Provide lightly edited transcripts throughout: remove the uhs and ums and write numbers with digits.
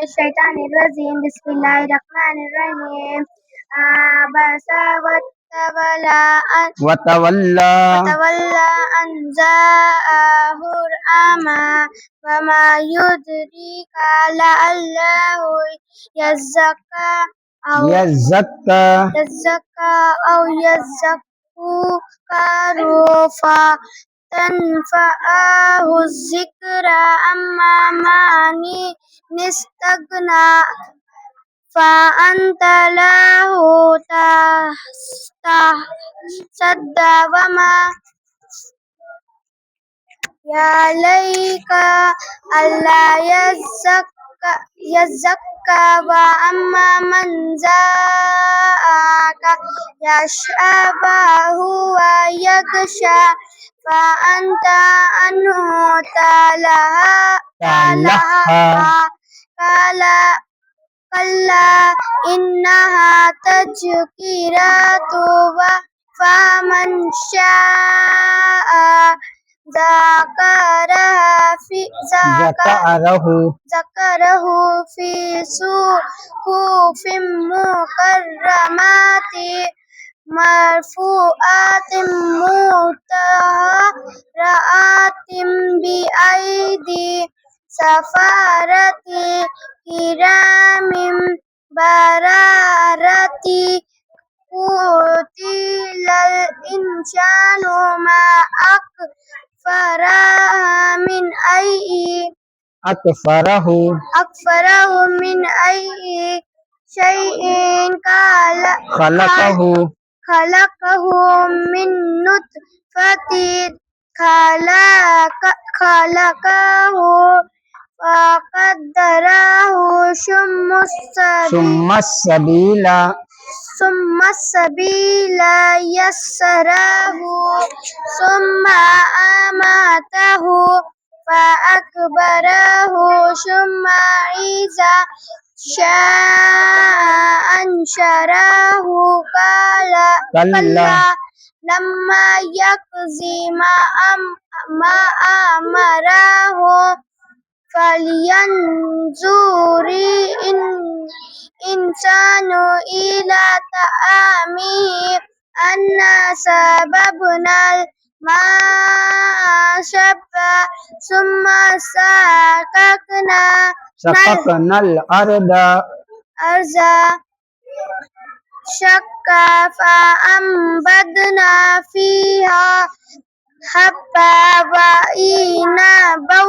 الشيطان الرجيم بسم الله الرحمن الرحيم عبس وتولى أن جاءه الأعمى وما يدريك لعله يزكى أو يذكر فتنفعه الذكرى أما من استغنى فأنت له تصدى وما يليك ألا يزكى وأما من جاءك يسعى وهو يخشى فأنت عنه كلا إنها تذكرة فمن شاء ذكره في صحف مكرمات مرفوعات مطهرات بأيدي سفارة كرام بررة قتل الإنسان ما أكفره من أي شيء خلقه من نطفة خلقه فقدره ثم السبيل يسره ثم أماته فأكبره ثم إذا شاء أنشره كلا لما يقض ما أمره فلينظر الإنسان إلى طعامه أنا صببنا الماء صبا ثم شققنا الأرض شقا فأنبتنا فيها حبا وعنبا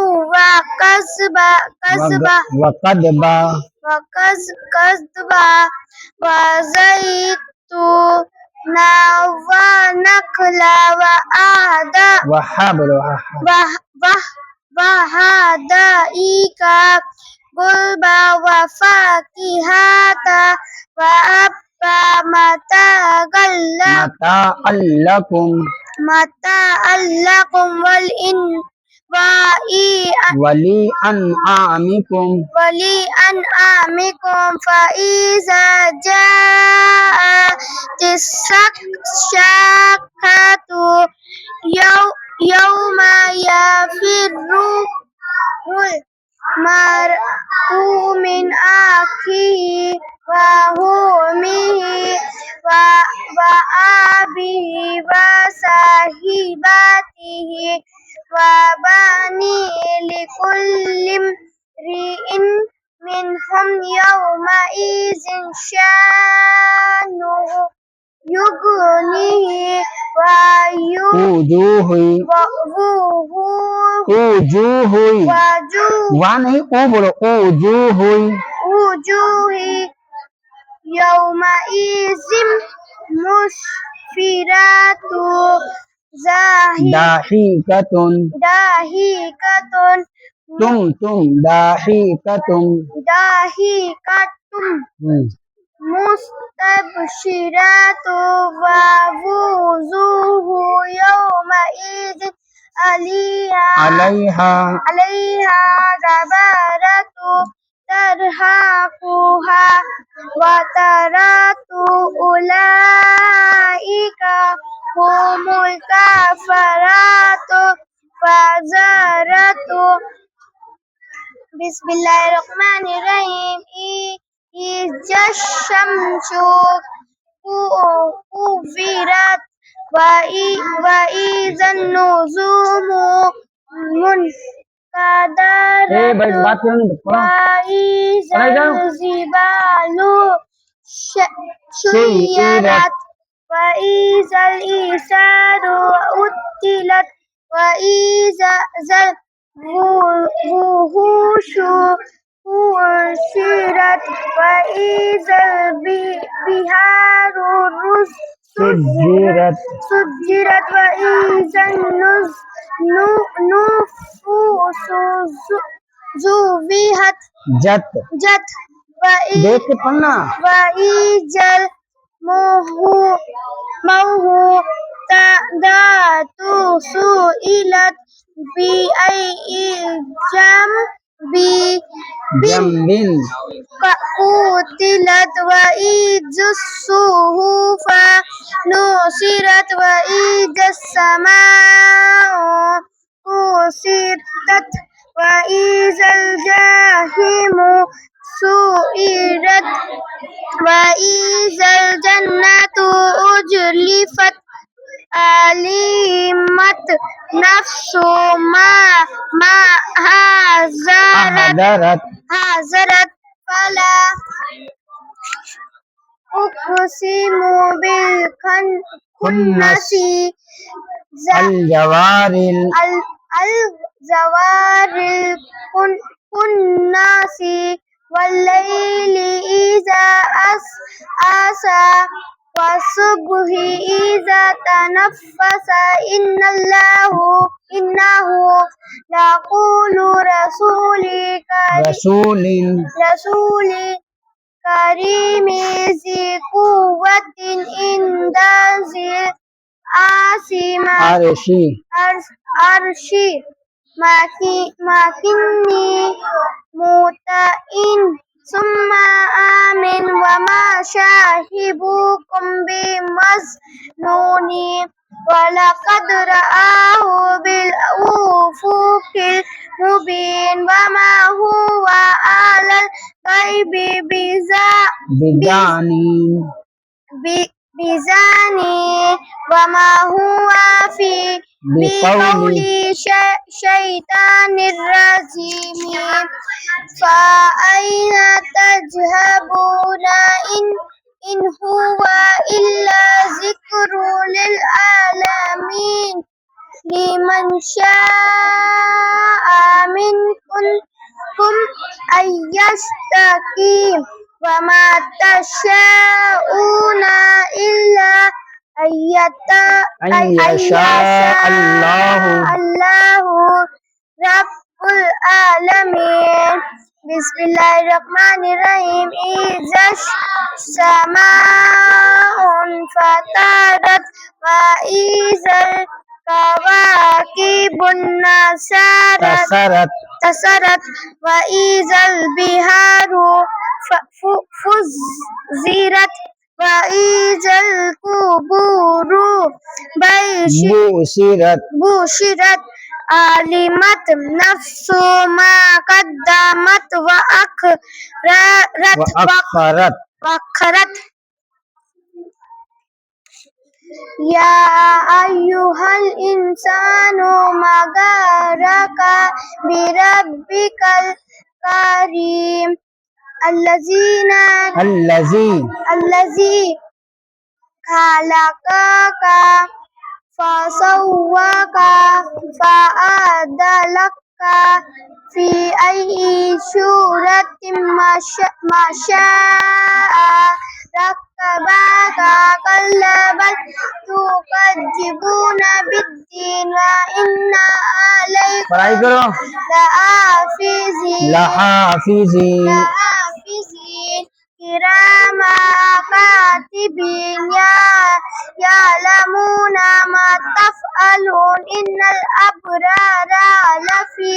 وقضبا وزيتونا ونخلا وحدائق غلبا وفاكهة وأبا متاعا لكم ولأنعامكم فإذا جاءت الساعة يوم يفر المرء من أخيه وأمه وأبيه وصاحبته وبنيه لكل امرئ منهم يومئذ شأن يغنيه وجوه يومئذ مسفرة ضاحكة مستبشرة ووجوه يومئذ عليها غبرة ترهقها قترة أولئك هم الكفرة الفجرة. بسم الله الرحمن الرحيم وإذا الشمس كورت وإذا النجوم انكدرت وإذا الجبال سيرت وإذا العشار عطلت وإذا الوحوش حشرت وإذا البحار سجرت وإذا النفوس زوجت وإذا الموءودة سئلت بأي ذنب قتلت وإذا الصحف نشرت وإذا السماء كشطت وإذا الجحيم سعرت وإذا الجنة أزلفت علمت نفس ما حذرت فلا أقسم بالخنس الجوار الكناس والليل إذا عسعس والصبح إذا تنفس إنه لقول رسول كريم ذي قوة عند ذي عرش مكين مطاع ثم آمن وما صاحبكم بمجنون ولقد رآه بالأفق المبين وما هو على الغيب بزاني وما هو بقول شيطان الرجيم فأين تذهبون إن هو إلا ذكر للعالمين لمن شاء منكم أن يستقيم وما تشاءون إلا أن يشاء الله رب العالمين. بسم الله الرحمن الرحيم. إذا السماء انفطرت وإذا الكواكب انتثرت وإذا البحار فجرت وإذا القبور بشرت علمت نفس ما قدمت وأخرت يا أيها الإنسان ما غرك بربك الكريم الذي خلقك فسواك فعدلك في أي صورة ما شاء ركبك كلا بل تكذبون بالدين وإن عليكم لحافظين كراما كاتبين يعلمون ما تفعلون إن الأبرار لفي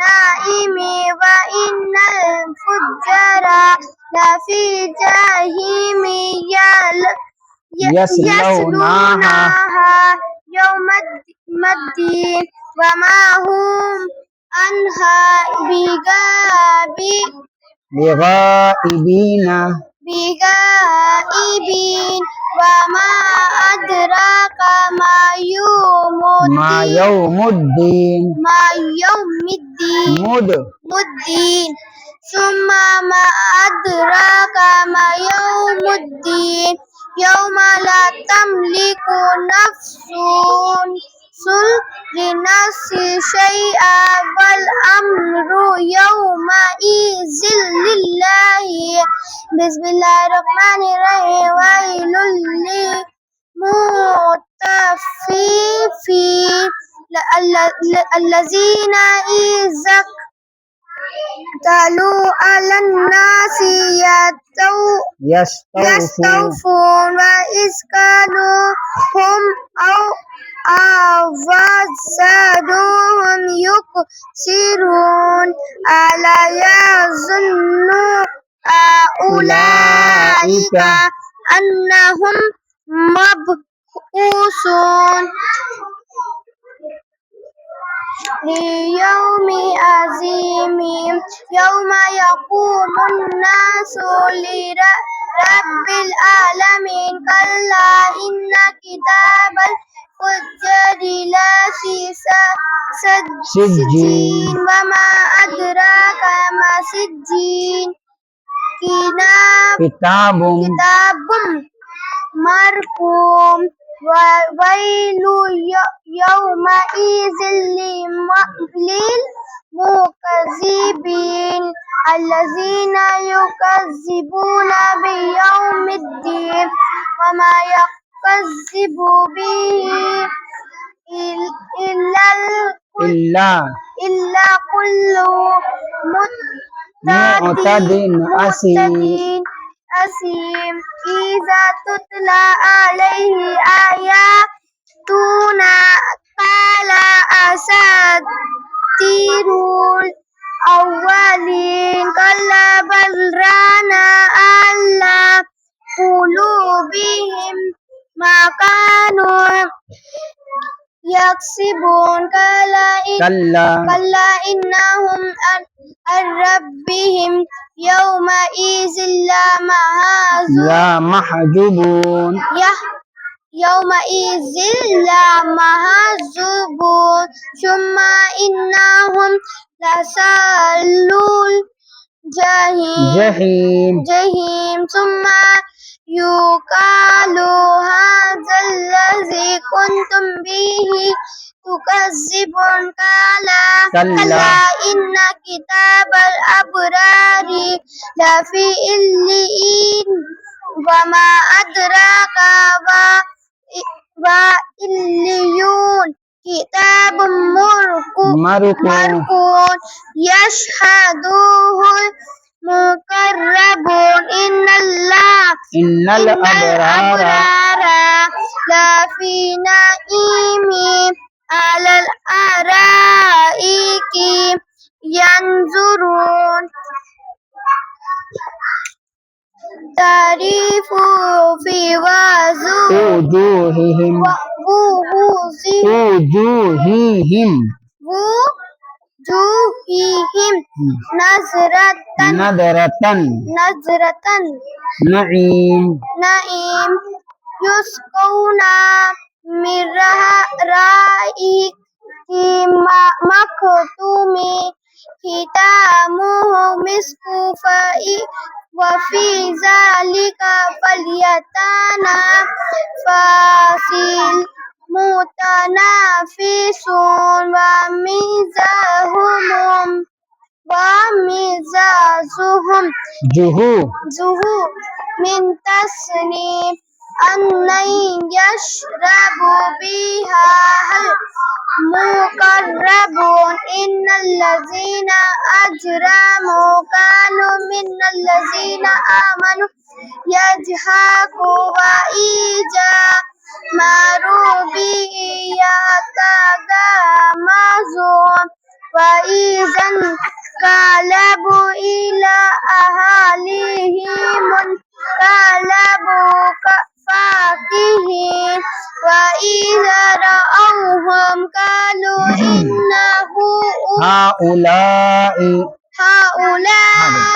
نعيم وإن الفجار لفي جحيم يصلونها يوم الدين وما هم عنها بغائبين بغائبين وما أدراك ما يوم الدين الدين ثم ما أدراك ما يوم الدين يوم لا تملك نفس لنفس شيئا والأمر يومئذ لله. بسم الله الرحمن الرحيم. ويل للمطففين الذين إذا اكتالوا على الناس يستوفون وإذ كانوا هم أو زادوهم يخسرون. ألا يظن أولئك أنهم مبعوثون ليوم عظيم يوم يقوم الناس لرب العالمين. كلا إن كتاب الفجار لفي سجين وما أدراك ما سجين كتاب مرقوم. وويل يومئذ للمكذبين الذين يكذبون بيوم الدين وما يكذب به إلا كل معتد أثيم. إذا تتلى عليه آياتنا قال أساطير الأولين. كلا بل ران على قلوبهم ما كانوا يكسبون. كلا إنهم عن ربهم يومئذ لمحجوبون ثم إنهم لصالو الجحيم ثم يقال هذا الذي كنتم به تكذبون. كلا إن كتاب الأبرار لفي عليين وما أدراك وعليون كتاب مرقوم يشهده المقربون. إن الأبرار لفي نعيم على الأرائك ينظرون تعرف في وجوههم نظرة نعيم يسقون من رحيق مختوم ختامه مسك وفي ذلك فليتنافس المتنافسون. ومزاجهم من تسنيم أن يشرب بها المقربون. إن الذين أجرموا كانوا من الذين آمنوا يضحكون وإذا مروا به يتغامزون وإذا انقلبوا إلى أهلهم انقلبوا فكهين وإذا رأوهم قالوا إنه هؤلاء